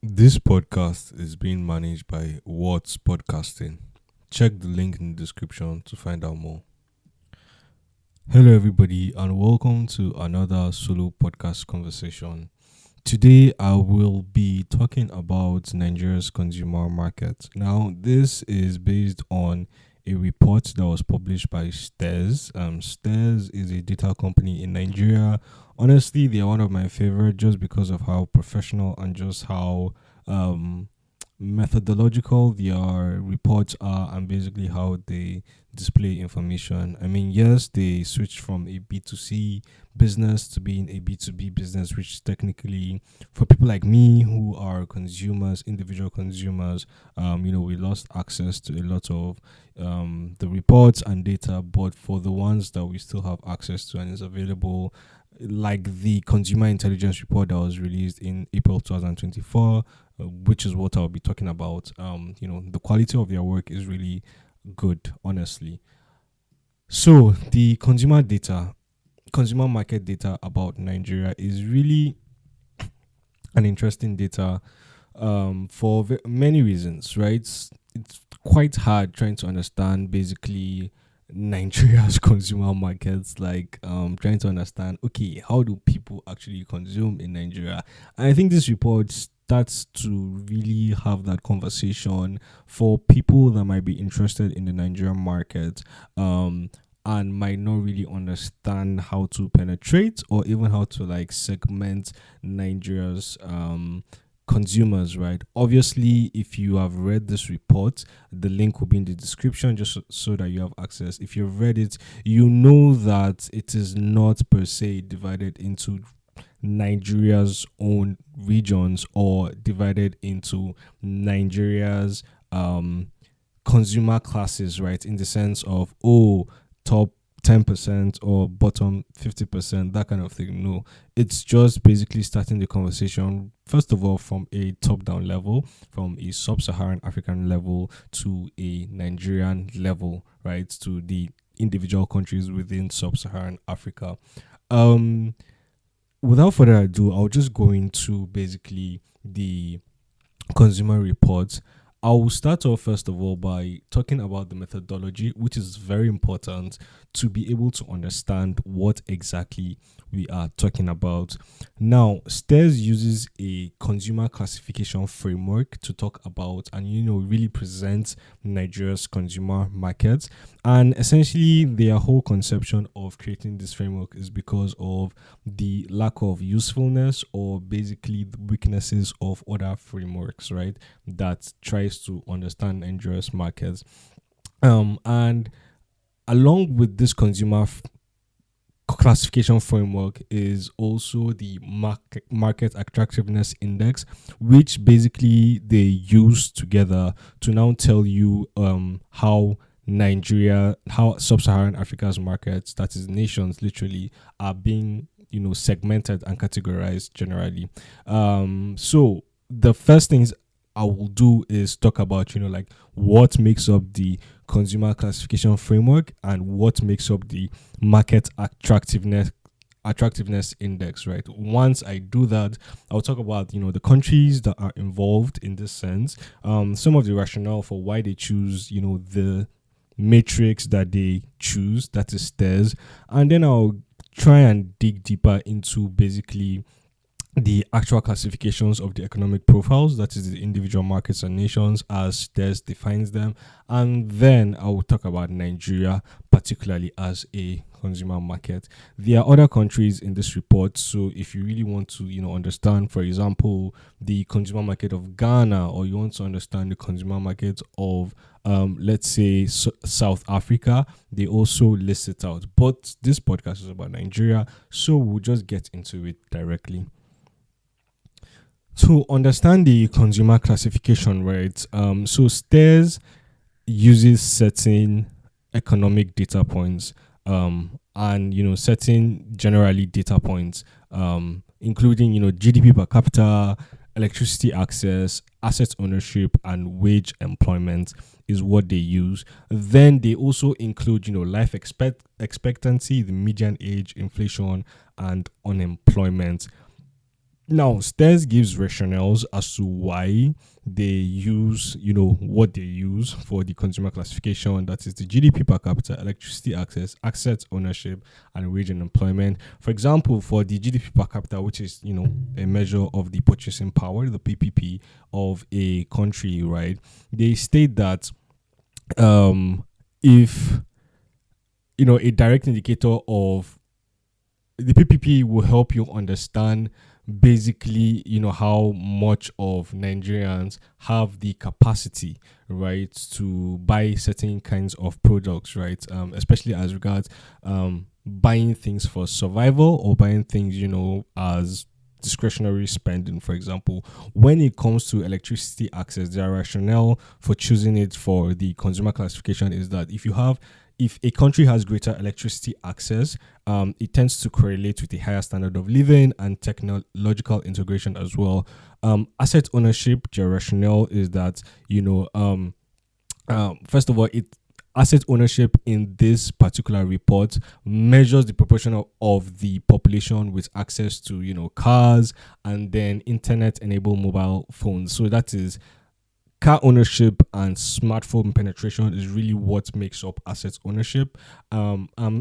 This podcast is being managed by What's Podcasting. Check the link in the description to find out more. Hello, everybody, and welcome to another solo podcast conversation. Today, I will be talking about Nigeria's consumer market. Now, this is based on a report that was published by Stears. Stears is a data company in Nigeria. Honestly, they are one of my favorite just because of how professional and just how methodological their reports are and basically how they display information. I mean, yes, they switched from a B2C business to being a B2B business, which technically for people like me who are consumers, individual consumers, we lost access to a lot of the reports and data, but for the ones that we still have access to and is available, like the consumer intelligence report that was released in April 2024, which is what I'll be talking about. The quality of their work is really good, honestly. So the consumer market data about Nigeria is really an interesting data for many reasons, right? It's quite hard trying to understand basically Nigeria's consumer markets, like trying to understand, okay, how do people actually consume in Nigeria? And I think this report starts to really have that conversation for people that might be interested in the Nigerian market. And might not really understand how to penetrate or even how to like segment Nigeria's consumers, right? Obviously, if you have read this report, the link will be in the description just so that you have access. If you've read it, you know that it is not per se divided into Nigeria's own regions or divided into Nigeria's consumer classes, right? In the sense of, top 10% or bottom 50%, that kind of thing. No, it's just basically starting the conversation, first of all, from a top-down level, from a sub-Saharan African level to a Nigerian level, right, to the individual countries within sub-Saharan Africa. Without further ado, I'll just go into basically the consumer reports. I will start off first of all by talking about the methodology, which is very important to be able to understand what exactly we are talking about. Now, Stears uses a consumer classification framework to talk about and really present Nigeria's consumer markets. And essentially, their whole conception of creating this framework is because of the lack of usefulness or basically the weaknesses of other frameworks, right? That tries to understand Nigeria's markets. And along with this consumer classification framework is also the market attractiveness index, which basically they use together to now tell you how sub-Saharan Africa's markets, that is nations literally, are being segmented and categorized generally. So the first things I will do is talk about like what makes up the consumer classification framework and what makes up the market attractiveness index, right? Once I do that, I'll talk about the countries that are involved in this sense, some of the rationale for why they choose the matrix that they choose, that is Stears, and then I'll try and dig deeper into basically the actual classifications of the economic profiles, that is the individual markets and nations as Stears defines them. And then I will talk about Nigeria, particularly as a consumer market. There are other countries in this report, so if you really want to understand, for example, the consumer market of Ghana, or you want to understand the consumer market of let's say South Africa, they also list it out. But this podcast is about Nigeria, so we'll just get into it directly. To understand the consumer classification, right? So Stears uses certain economic data points, and certain generally data points, including GDP per capita, electricity access, asset ownership, and wage employment is what they use. Then they also include life expectancy, the median age, inflation, and unemployment. Now, Stears gives rationales as to why they use, what they use for the consumer classification. That is the GDP per capita, electricity access, asset ownership, and wage and employment. For example, for the GDP per capita, which is, a measure of the purchasing power, the PPP of a country, right? They state that if, a direct indicator of the PPP will help you understand basically, how much of Nigerians have the capacity, right, to buy certain kinds of products, right, especially as regards buying things for survival or buying things, as discretionary spending. For example, when it comes to electricity access, their rationale for choosing it for the consumer classification is that if a country has greater electricity access, it tends to correlate with a higher standard of living and technological integration as well. Asset ownership, their rationale is that, first of all, asset ownership in this particular report measures the proportion of the population with access to, cars and then internet-enabled mobile phones. So that is car ownership and smartphone penetration is really what makes up asset ownership.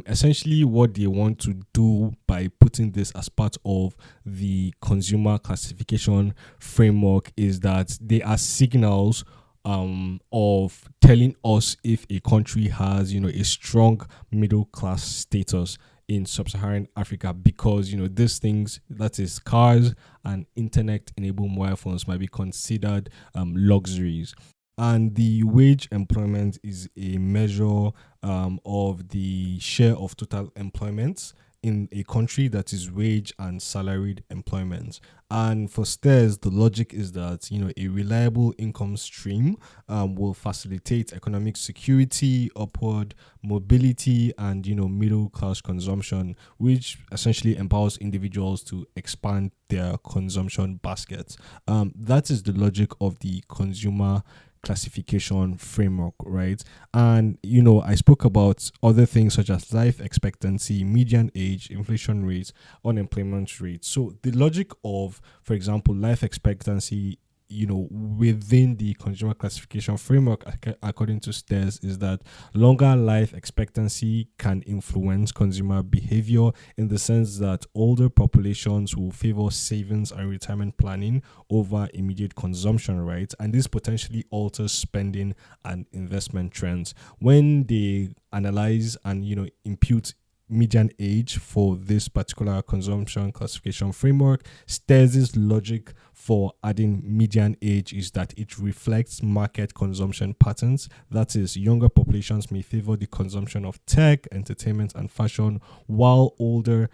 Essentially, what they want to do by putting this as part of the consumer classification framework is that they are signals of telling us if a country has, a strong middle class status in sub-Saharan Africa, because these things, that is cars and internet-enabled mobile phones, might be considered luxuries. And the wage employment is a measure of the share of total employment in a country, that is wage and salaried employment. And for Stears, the logic is that a reliable income stream will facilitate economic security, upward mobility, and middle class consumption, which essentially empowers individuals to expand their consumption baskets. That is the logic of the consumer classification framework, right? And I spoke about other things such as life expectancy, median age, inflation rates, unemployment rates. So the logic of, for example, life expectancy, within the consumer classification framework, according to Stears, is that longer life expectancy can influence consumer behavior, in the sense that older populations will favor savings and retirement planning over immediate consumption, right? And this potentially alters spending and investment trends. When they analyze and impute median age for this particular consumption classification framework, Stears' logic for adding median age is that it reflects market consumption patterns. That is, younger populations may favor the consumption of tech, entertainment, and fashion, while older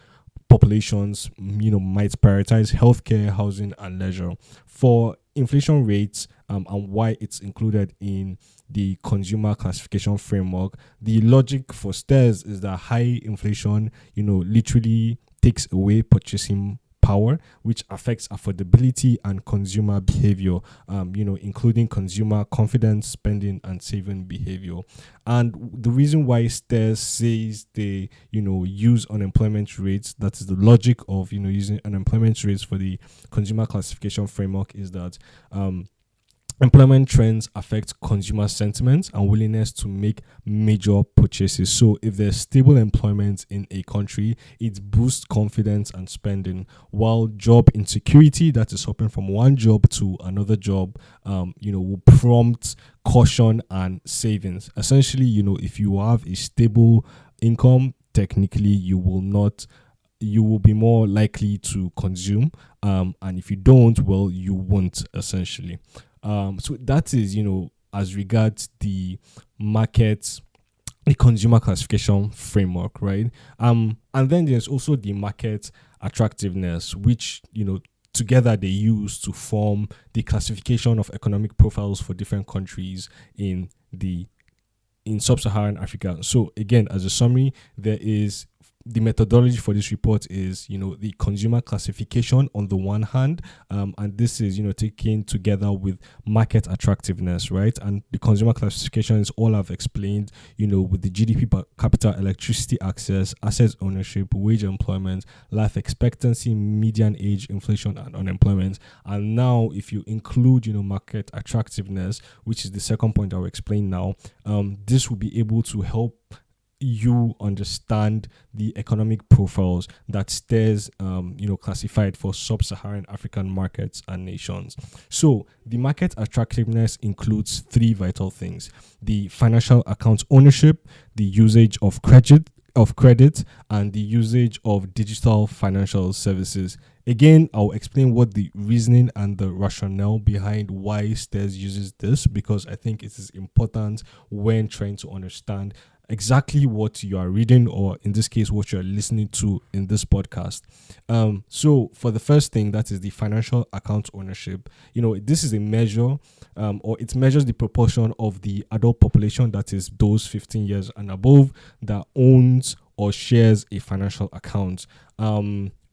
populations, might prioritize healthcare, housing, and leisure. For inflation rates and why it's included in the consumer classification framework, the logic for Stears is that high inflation, literally takes away purchasing power, which affects affordability and consumer behavior, including consumer confidence, spending, and saving behavior. And the reason why Stears says they, use unemployment rates, that is the logic of, using unemployment rates for the consumer classification framework, is that employment trends affect consumer sentiment and willingness to make major purchases. So if there's stable employment in a country, it boosts confidence and spending, while job insecurity, that is hopping from one job to another job, will prompt caution and savings. Essentially, if you have a stable income, technically you will be more likely to consume, and if you don't, well, you won't, essentially. So that is, as regards the consumer classification framework, right? And then there's also the market attractiveness, which, together they use to form the classification of economic profiles for different countries in sub-Saharan Africa. So again, as a summary, there is the methodology for this report is, the consumer classification on the one hand, and this is, taken together with market attractiveness, right? And the consumer classification is all I've explained, with the GDP per capita, electricity access, asset ownership, wage employment, life expectancy, median age, inflation, and unemployment. And now, if you include, market attractiveness, which is the second point I'll explain now, this will be able to help you understand the economic profiles that Stears, classified for sub-Saharan African markets and nations. So the market attractiveness includes three vital things: the financial account ownership, the usage of credit, and the usage of digital financial services. Again, I'll explain what the reasoning and the rationale behind why Stears uses this, because I think it is important when trying to understand exactly what you are reading, or in this case, what you're listening to in this podcast. So for the first thing, that is the financial account ownership. This is a measure, or it measures the proportion of the adult population, that is those 15 years and above, that owns or shares a financial account.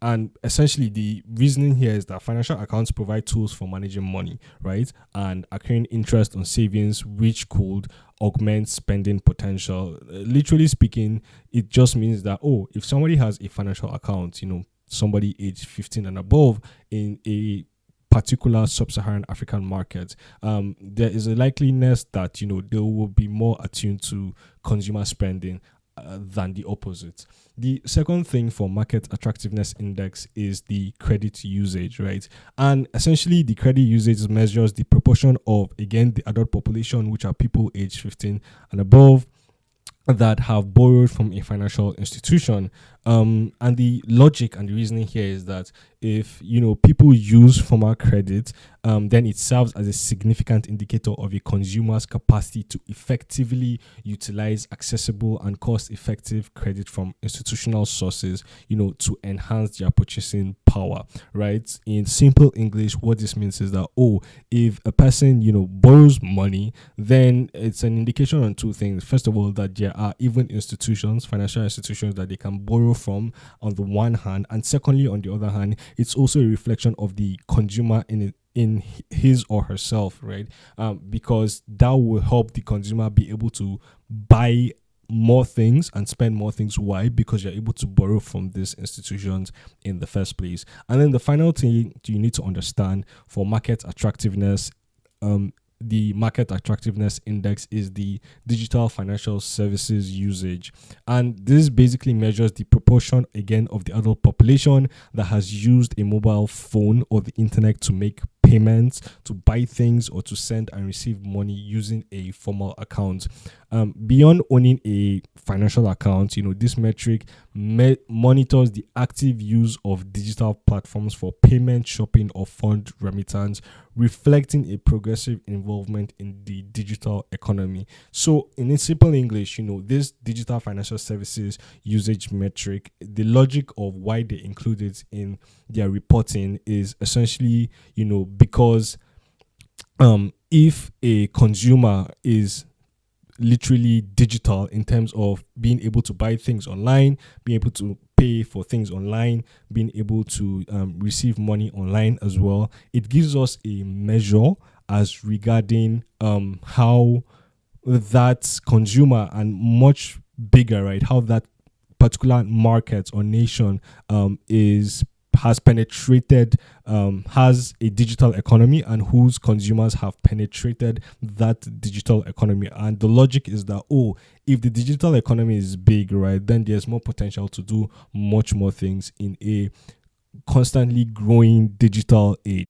And essentially, the reasoning here is that financial accounts provide tools for managing money, right? And accruing interest on savings, which could augment spending potential. Literally speaking, it just means that, if somebody has a financial account, somebody aged 15 and above in a particular sub-Saharan African market, there is a likeliness that, they will be more attuned to consumer spending than the opposite. The second thing for market attractiveness index is the credit usage, right? And essentially, the credit usage measures the proportion of, again, the adult population, which are people aged 15 and above, that have borrowed from a financial institution. And the logic and the reasoning here is that if people use formal credit, then it serves as a significant indicator of a consumer's capacity to effectively utilize accessible and cost-effective credit from institutional sources, to enhance their purchasing power, right? In simple English, what this means is that, if a person borrows money, then it's an indication on two things. First of all, that there are even institutions, financial institutions, that they can borrow from on the one hand, and secondly, on the other hand, it's also a reflection of the consumer in his or herself, right? Because that will help the consumer be able to buy more things and spend more things. Why? Because you're able to borrow from these institutions in the first place. And then the final thing you need to understand for market attractiveness, the market attractiveness index, is the digital financial services usage. And this basically measures the proportion, again, of the adult population that has used a mobile phone or the internet to make payments, to buy things, or to send and receive money using a formal account. Beyond owning a financial account, this metric monitors the active use of digital platforms for payment, shopping, or fund remittance, reflecting a progressive involvement in the digital economy. So in simple English, this digital financial services usage metric, the logic of why they include it in their reporting is essentially, because if a consumer is literally digital in terms of being able to buy things online, being able to pay for things online, being able to receive money online as well, it gives us a measure as regarding how that consumer, and much bigger, right, how that particular market or nation has penetrated, has a digital economy, and whose consumers have penetrated that digital economy. And the logic is that, if the digital economy is big, right, then there's more potential to do much more things in a constantly growing digital age.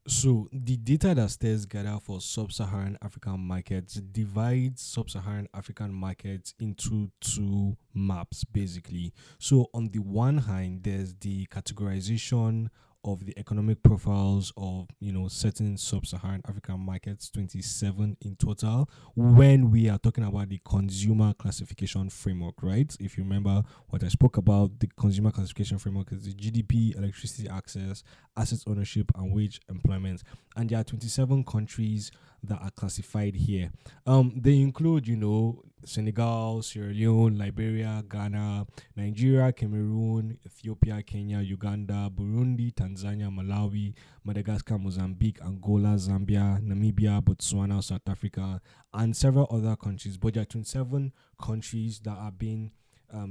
So the data that Stears gather for sub-Saharan African markets divides sub-Saharan African markets into two maps, basically. So on the one hand, there's the categorization of the economic profiles of certain sub-Saharan African markets, 27 in total, when we are talking about the consumer classification framework, right? If you remember what I spoke about, the consumer classification framework is the GDP, electricity access, assets ownership, and wage employment. And there are 27 countries that are classified here. They include, Senegal, Sierra Leone, Liberia, Ghana, Nigeria, Cameroon, Ethiopia, Kenya, Uganda, Burundi, Tanzania, Malawi, Madagascar, Mozambique, Angola, Zambia, Namibia, Botswana, South Africa, and several other countries. But there are 27 countries that are being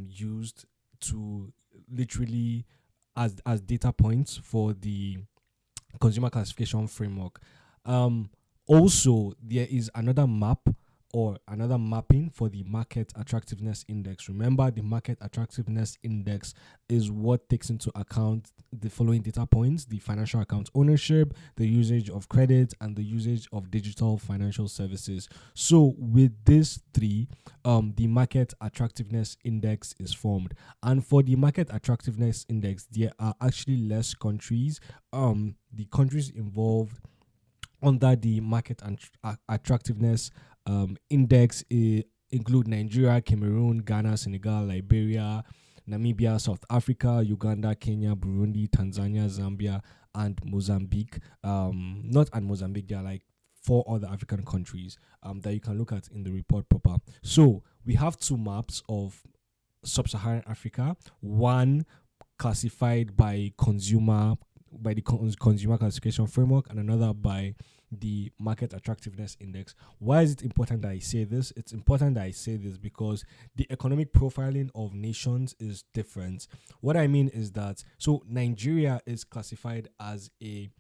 used to literally as data points for the consumer classification framework. Um, Also, there is another map or another mapping for the market attractiveness index. Remember, the market attractiveness index is what takes into account the following data points: the financial account ownership, the usage of credit, and the usage of digital financial services. So, with these three, the market attractiveness index is formed. And for the market attractiveness index, there are actually less countries. The countries involved under the market and attractiveness index include Nigeria, Cameroon, Ghana, Senegal, Liberia, Namibia, South Africa, Uganda, Kenya, Burundi, Tanzania, Zambia, and Mozambique. Not and Mozambique, there are like 4 other African countries that you can look at in the report proper. So we have 2 maps of sub-Saharan Africa, one classified by the consumer classification framework, and another by the market attractiveness index. Why is it important that I say this? It's important that I say this because the economic profiling of nations is different. What I mean is that, so Nigeria is classified as a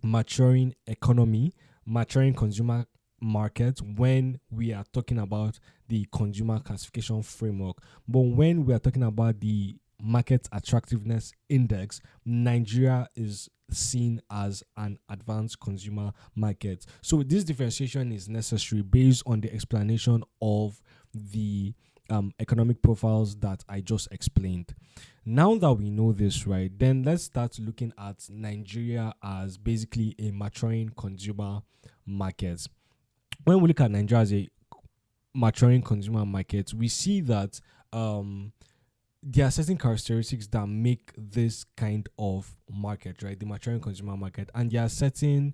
maturing economy, maturing consumer market when we are talking about the consumer classification framework. But when we are talking about the market attractiveness index, Nigeria is seen as an advanced consumer market. So this differentiation is necessary based on the explanation of the economic profiles that I just explained. Now that we know this, right, then let's start looking at Nigeria as basically a maturing consumer market. When we look at Nigeria as a maturing consumer market, we see that there are certain characteristics that make this kind of market, right, the maturing consumer market, and there are certain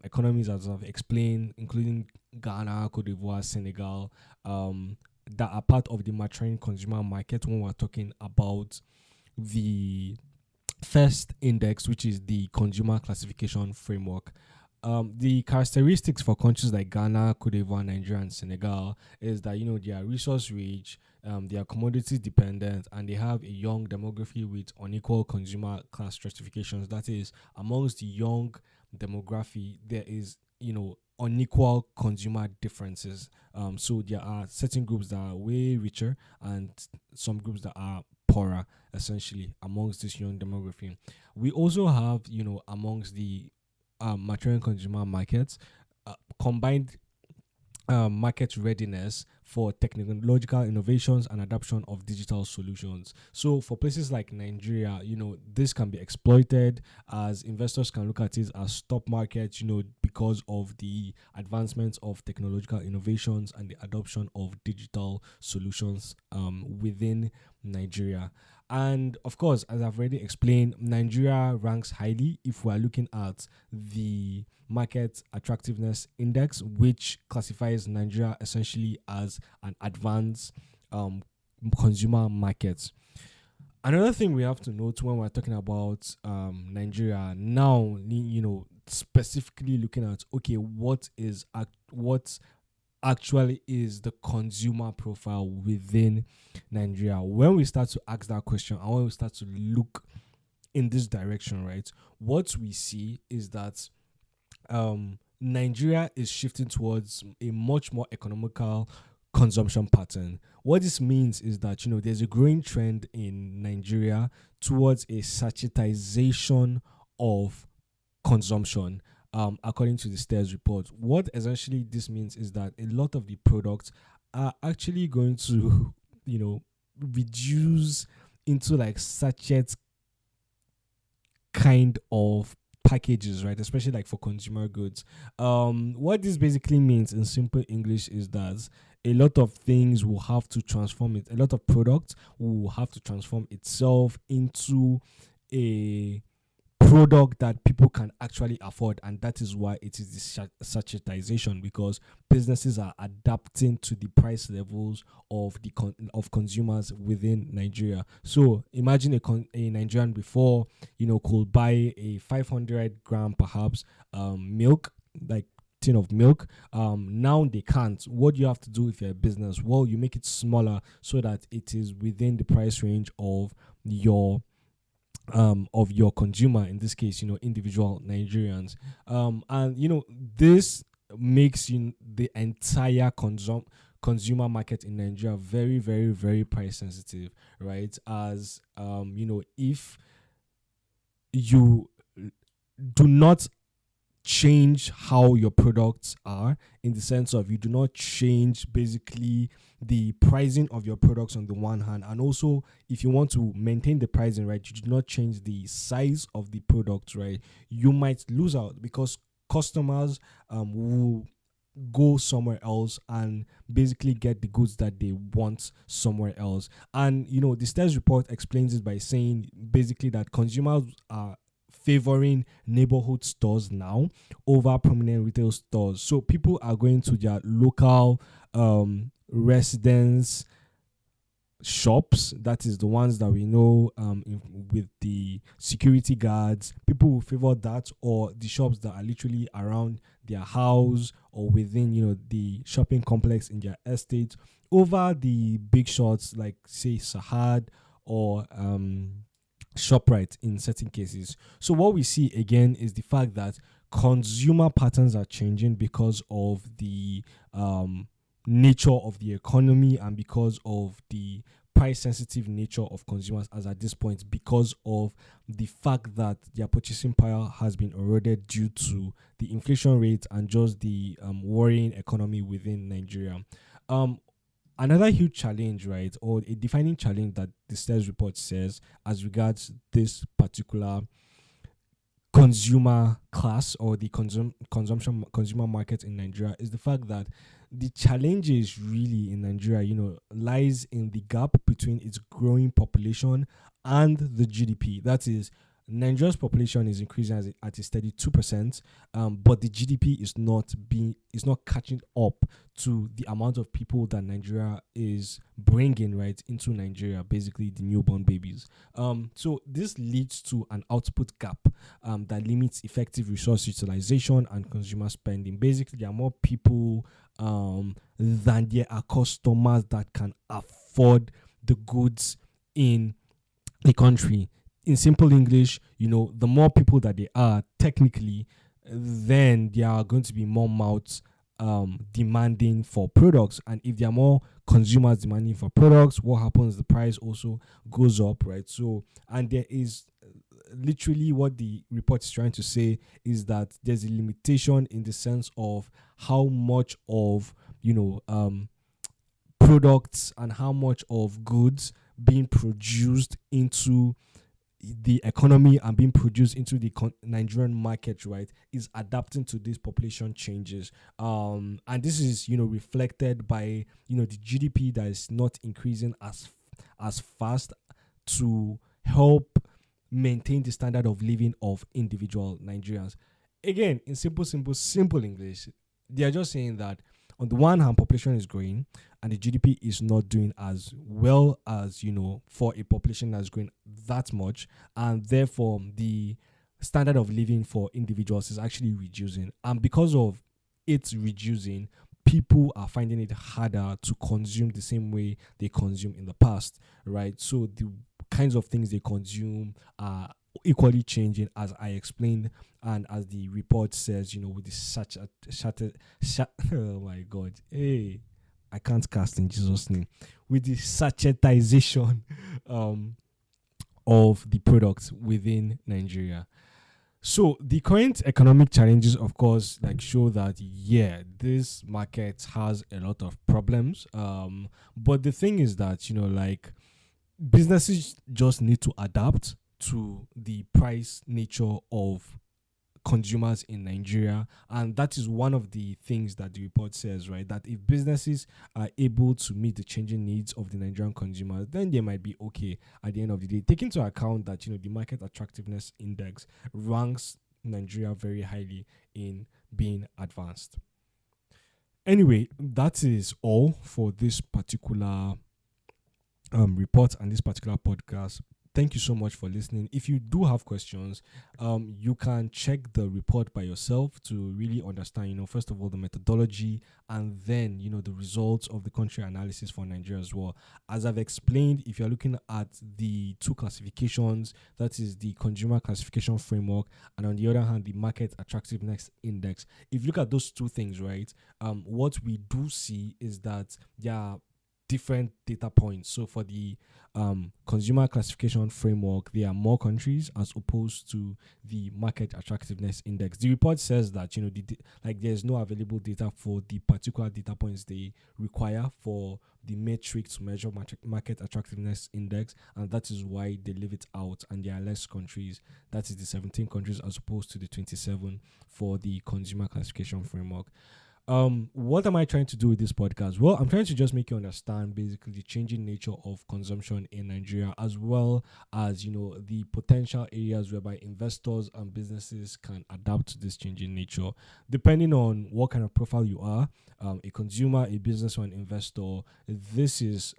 economies, as I've explained, including Ghana, Cote d'Ivoire, Senegal, that are part of the maturing consumer market when we're talking about the first index, which is the consumer classification framework. The characteristics for countries like Ghana, Cote d'Ivoire, Nigeria, and Senegal is that they are resource rich, they are commodity dependent, and they have a young demography with unequal consumer class stratifications. That is, amongst the young demography, there is unequal consumer differences. So there are certain groups that are way richer and some groups that are poorer, essentially, amongst this young demography. We also have amongst the maturing consumer markets, combined market readiness for technological innovations and adoption of digital solutions. So for places like Nigeria, this can be exploited, as investors can look at it as stock markets, because of the advancements of technological innovations and the adoption of digital solutions within Nigeria. And of course, as I've already explained, Nigeria ranks highly if we are looking at the market attractiveness index, which classifies Nigeria essentially as an advanced consumer market. Another thing we have to note when we're talking about Nigeria now, specifically looking at what actually is the consumer profile within Nigeria. When we start to ask that question and when we start to look in this direction, right, what we see is that Nigeria is shifting towards a much more economical consumption pattern. What this means is that there's a growing trend in Nigeria towards a sachetization of consumption. According to the Stears report, what essentially this means is that a lot of the products are actually going to, reduce into like sachet kind of packages, right? Especially like for consumer goods. What this basically means in simple English is that a lot of things will have to transform it. A lot of products will have to transform itself into a product that people can actually afford, and that is why it is the sachetization, because businesses are adapting to the price levels of the of consumers within Nigeria. So imagine a Nigerian before, could buy a 500 gram perhaps milk, like tin of milk. Now they can't. What do you have to do if you're a business? Well, you make it smaller so that it is within the price range of your consumer, in this case, individual Nigerians. And this makes the entire consumer market in Nigeria very, very, very price sensitive, right? As if you do not change how your products are, in the sense of you do not change basically the pricing of your products on the one hand, and also if you want to maintain the pricing, right, you do not change the size of the product, right, you might lose out, because customers will go somewhere else and basically get the goods that they want somewhere else. And the Stears report explains it by saying basically that consumers are favoring neighborhood stores now over prominent retail stores. So people are going to their local residence shops, that is the ones that we know, with the security guards. People will favor that, or the shops that are literally around their house or within the shopping complex in their estate, over the big shots like, say, Sahad or ShopRite in certain cases. So what we see again is the fact that consumer patterns are changing because of the nature of the economy, and because of the price sensitive nature of consumers as at this point, because of the fact that their purchasing power has been eroded due to the inflation rate and just the worrying economy within Nigeria. Another huge challenge, right, or a defining challenge that the Stears report says as regards this particular consumer class, or the consumer market in Nigeria, is the fact that the challenges really in Nigeria, lies in the gap between its growing population and the GDP. That is, Nigeria's population is increasing at a steady 2%, but the GDP is not catching up to the amount of people that Nigeria is bringing right into Nigeria, basically the newborn babies. So this leads to an output gap that limits effective resource utilization and consumer spending. Basically, there are more people than there are customers that can afford the goods in the country. In simple English, the more people that there are, technically, then there are going to be more mouths demanding for products. And if there are more consumers demanding for products, what happens? The price also goes up, right? So, and there is literally, what the report is trying to say is that there's a limitation in the sense of how much of, products and how much of goods being produced into the economy and being produced into the Nigerian market, right, is adapting to these population changes. And this is, reflected by, the GDP that is not increasing as fast to help maintain the standard of living of individual Nigerians. Again, in simple English, they are just saying that on the one hand, population is growing and the GDP is not doing as well as, for a population that's growing that much. And therefore, the standard of living for individuals is actually reducing. And because of it reducing, people are finding it harder to consume the same way they consumed in the past, right? So the kinds of things they consume are equally changing, as I explained, and as the report says, with the oh my god, hey, I can't cast in Jesus' name, with the sachetization of the products within Nigeria. So the current economic challenges, of course, show that this market has a lot of problems. But the thing is that businesses just need to adapt to the price nature of consumers in Nigeria. And that is one of the things that the report says, right? That if businesses are able to meet the changing needs of the Nigerian consumers, then they might be okay at the end of the day. Take into account that, the market attractiveness index ranks Nigeria very highly in being advanced. Anyway, that is all for this particular report and this particular podcast. Thank you so much for listening. If you do have questions, you can check the report by yourself to really understand, first of all, the methodology, and then, the results of the country analysis for Nigeria as well. As I've explained, if you're looking at the two classifications, that is the consumer classification framework, and on the other hand, the market attractiveness index. If you look at those two things, right, what we do see is that different data points. So for the consumer classification framework, there are more countries as opposed to the market attractiveness index. The report says that there's no available data for the particular data points they require for the metric to measure market attractiveness index, and that is why they leave it out, and there are less countries. That is the 17 countries as opposed to the 27 for the consumer classification framework. What am I trying to do with this podcast? Well, I'm trying to just make you understand basically the changing nature of consumption in Nigeria, as well as, the potential areas whereby investors and businesses can adapt to this changing nature, depending on what kind of profile you are, a consumer, a business, or an investor. This is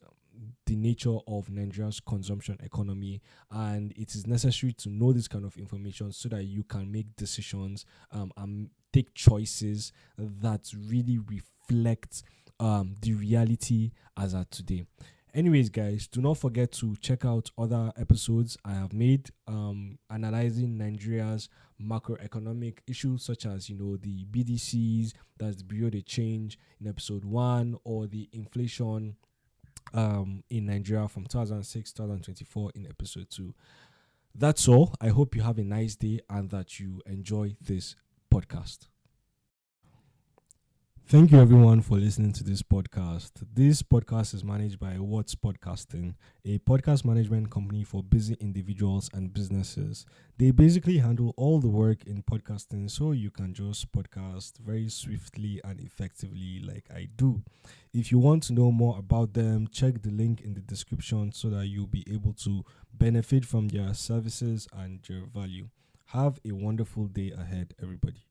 the nature of Nigeria's consumption economy, and it is necessary to know this kind of information so that you can make decisions and take choices that really reflect the reality as at today. Anyways, guys, do not forget to check out other episodes I have made analyzing Nigeria's macroeconomic issues, such as, the BDCs, that's the Bureau de Change, in episode 1, or the inflation in Nigeria from 2006 2024 in episode 2. That's all. I hope you have a nice day and that you enjoy this podcast. Thank you everyone for listening to this podcast. This podcast is managed by What's Podcasting, a podcast management company for busy individuals and businesses. They basically handle all the work in podcasting, so you can just podcast very swiftly and effectively like I do. If you want to know more about them, check the link in the description so that you'll be able to benefit from their services and their value. Have a wonderful day ahead, everybody.